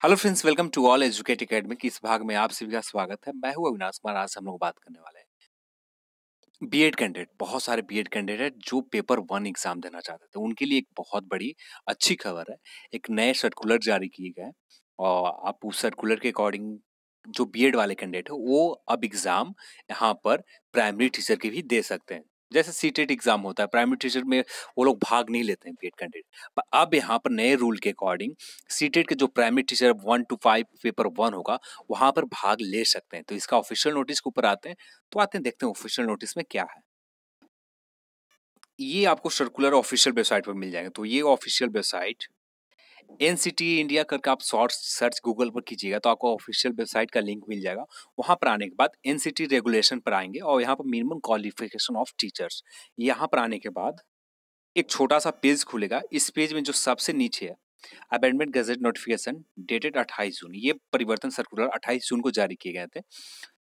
Hello friends, welcome to all educate academy की इस भाग में आप सभी का स्वागत है। मैं हूं अविनाश कुमार। आज हम लोग बात करने वाले हैं बीएड कैंडिडेट। बहुत सारे बीएड कैंडिडेट जो पेपर 1 एग्जाम देना चाहते थे, उनके लिए एक बहुत बड़ी अच्छी खबर है। एक नए सर्कुलर जारी किए गए और आप उस सर्कुलर के अकॉर्डिंग जो बीएड वाले कैंडिडेट है वो अब एग्जाम यहाँ पर प्राइमरी टीचर के भी दे सकते हैं। जैसे सीटेट एग्जाम होता है, प्राइमरी टीचर में वो लोग भाग नहीं लेते हैं बीएड कैंडिडेट। पर अब यहाँ पर नए रूल के अकॉर्डिंग सीटेट के जो प्राइमरी टीचर 1 to 5 पेपर 1 होगा, वहां पर भाग ले सकते हैं। तो इसका ऑफिशियल नोटिस के ऊपर आते हैं, तो आते हैं देखते हैं ऑफिशियल नोटिस में क्या है। ये आपको सर्कुलर ऑफिशियल वेबसाइट पर मिल जाएंगे। तो ये ऑफिशियल वेबसाइट एनसीटी इंडिया करके आप शॉर्ट सर्च गूगल पर कीजिएगा तो आपको ऑफिशियल वेबसाइट का लिंक मिल जाएगा। वहां पर आने के बाद एनसीटी रेगुलेशन पर आएंगे और यहाँ पर मिनिमम क्वालिफिकेशन ऑफ टीचर्स, यहाँ पर आने के बाद एक छोटा सा पेज खुलेगा। इस पेज में जो सबसे नीचे है अमेंडमेंट गजेट नोटिफिकेशन डेटेड 28 जून, ये परिवर्तन सर्कुलर 28 जून को जारी किए गए थे।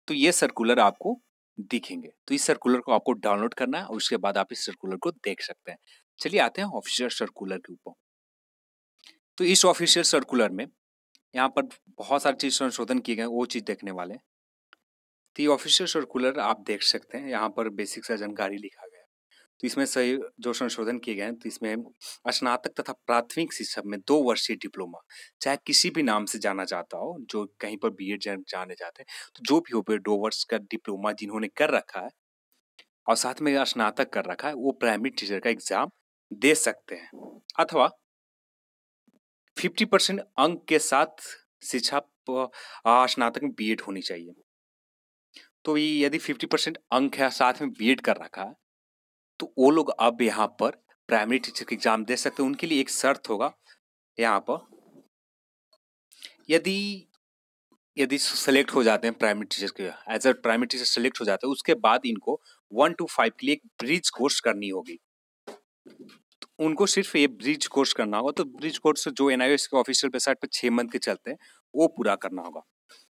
तो ये सर्कुलर आपको दिखेंगे। तो इस सर्कुलर को आपको डाउनलोड करना है और उसके बाद आप इस सर्कुलर को देख सकते हैं। चलिए आते हैं ऑफिशियल सर्कुलर के ऊपर। तो इस ऑफिशियल सर्कुलर में यहाँ पर बहुत सारी चीज संशोधन किए गए, वो चीज देखने वाले हैं। तो ये ऑफिशियल सर्कुलर आप देख सकते हैं, यहाँ पर बेसिक सा जानकारी लिखा गया है। तो इसमें सही जो संशोधन किए गए हैं, तो इसमें स्नातक तथा प्राथमिक शिक्षा में 2 वर्षीय डिप्लोमा, चाहे किसी भी नाम से जाना जाता हो, जो कहीं पर बीएड जाने जाते हैं, तो जो भी हो 2 वर्ष का डिप्लोमा जिन्होंने कर रखा है और साथ में स्नातक कर रखा है, वो प्राइमरी टीचर का एग्जाम दे सकते हैं। अथवा 50% अंक के साथ शिक्षा स्नातक में बीएड होनी चाहिए। तो ये यदि 50% अंक है, साथ में बीएड कर रखा है, तो वो लोग अब यहाँ पर प्राइमरी टीचर का एग्जाम दे सकते हैं। उनके लिए एक शर्त होगा यहाँ पर, यदि यदि सेलेक्ट हो जाते हैं प्राइमरी टीचर के, as a primary teacher select हो जाते हैं, उसके बाद इनको 1 to 5 के लिए एक ब्रिज कोर्स करनी होगी। तो उनको सिर्फ ये ब्रिज कोर्स करना होगा। तो ब्रिज कोर्स जो एनआईओएस के ऑफिशियल वेबसाइट पर 6 मंथ के चलते हैं, वो पूरा करना होगा।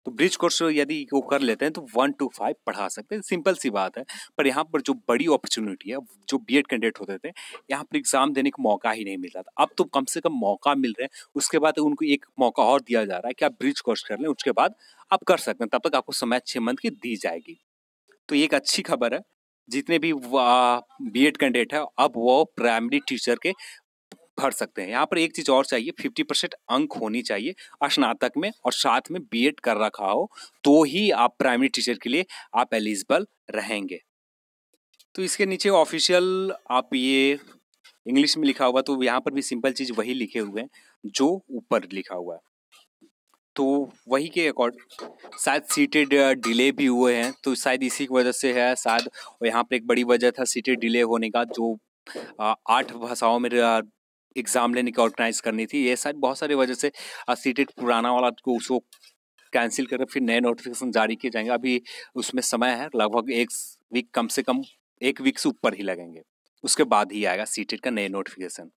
तो ब्रिज कोर्स यदि वो कर लेते हैं तो 1 to 5 पढ़ा सकते हैं। सिंपल सी बात है। पर यहाँ पर जो बड़ी अपॉर्चुनिटी है, जो बीएड कैंडिडेट होते थे, यहाँ पर एग्जाम देने का मौका ही नहीं मिल रहा था। अब तो कम से कम मौका मिल रहे हैं। उसके बाद उनको एक मौका और दिया जा रहा है कि आप ब्रिज कोर्स कर लें, उसके बाद आप कर सकते हैं। तब तक आपको समय 6 मंथ की दी जाएगी। तो ये एक अच्छी खबर है। जितने भी बीएड कैंडिडेट है, अब वो प्राइमरी टीचर के भर सकते हैं। यहाँ पर एक चीज और चाहिए, 50% अंक होनी चाहिए स्नातक में और साथ में बीएड कर रखा हो, तो ही आप प्राइमरी टीचर के लिए आप एलिजिबल रहेंगे। तो इसके नीचे ऑफिशियल आप ये इंग्लिश में लिखा हुआ, तो यहाँ पर भी सिंपल चीज वही लिखे हुए हैं जो ऊपर लिखा हुआ है। तो वही के अकॉर्डिंग शायद सीटेड डिले भी हुए हैं, तो शायद इसी की वजह से है शायद। और यहाँ पर एक बड़ी वजह था सीटेड डिले होने का, जो 8 भाषाओं में एग्जाम लेने की ऑर्गेनाइज करनी थी। ये शायद बहुत सारी वजह से सीटेट पुराना वाला को उसको कैंसिल कर फिर नए नोटिफिकेशन जारी किए जाएंगे। अभी उसमें समय है, लगभग 1 वीक, कम से कम 1 वीक से ऊपर ही लगेंगे। उसके बाद ही आएगा सीटेट का नए नोटिफिकेशन।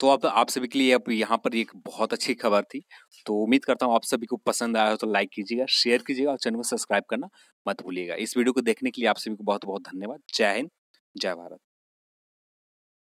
तो अब आप सभी के लिए अब यहाँ पर एक बहुत अच्छी खबर थी। तो उम्मीद करता हूँ आप सभी को पसंद आया हो, तो लाइक कीजिएगा, शेयर कीजिएगा और चैनल को सब्सक्राइब करना मत भूलिएगा। इस वीडियो को देखने के लिए आप सभी को बहुत बहुत धन्यवाद। जय हिंद, जय भारत।